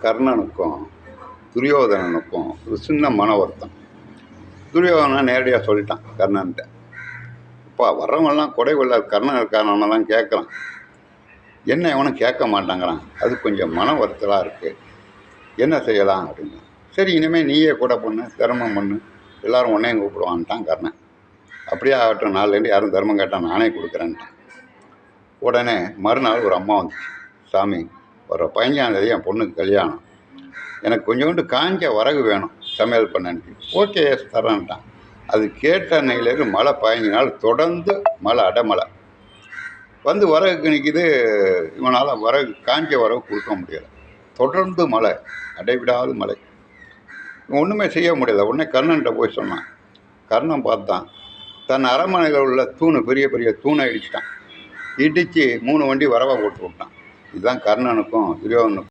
கர்ணனுக்கும் துரியோதனனுக்கும் ஒரு சின்ன மன வருத்தம். துரியோதனன் நேரடியாக சொல்லிட்டான் கர்ணன்ட்ட, அப்பா வர்றவங்கெல்லாம் கொடை கொள்ள கர்ணன் இருக்கானவனெல்லாம் கேட்கலாம், என்ன எவனும் கேட்க மாட்டாங்கிறான், அது கொஞ்சம் மன வருத்தலாக இருக்குது, என்ன செய்யலாம் அப்படின்னா. சரி, இனிமேல் நீயே கூட பண்ணு, தர்மம் பண்ணு, எல்லோரும் உன்னையும் கூப்பிடுவான்ட்டான் கர்ணன். அப்படியே ஆகட்டும், நாலுலேருந்து யாரும் தர்மம் கேட்டால் நானே கொடுக்குறேன்ட்டான். உடனே மறுநாள் ஒரு அம்மா வந்துச்சு, சாமி வர 15ஆம் தேதி என் பொண்ணுக்கு கல்யாணம், எனக்கு கொஞ்சோண்டு காஞ்ச வரகு வேணும் சமையல் பண்ணு. ஓகே தரேன்ட்டான். அது கேட்ட அன்னையிலேருந்து மழை 15 நாள் தொடர்ந்து மழை, அடைமழை வந்து வரகுக்கு நிற்கிது. இவனால் வரகு காஞ்ச வரகு கொடுக்க முடியலை, தொடர்ந்து மழை, அடைவிடாத மழை, ஒன்றுமே செய்ய முடியலை. உடனே கர்ணன்கிட்ட போய் சொன்னான். கர்ணன் பார்த்தான், தன் அரண்மனையில் உள்ள தூணு, பெரிய பெரிய தூணை இடிச்சிட்டான். இடித்து 3 வண்டி வரவை போட்டு விட்டான். இதுதான் கர்ணனுக்கும் துரியோதனுக்கும்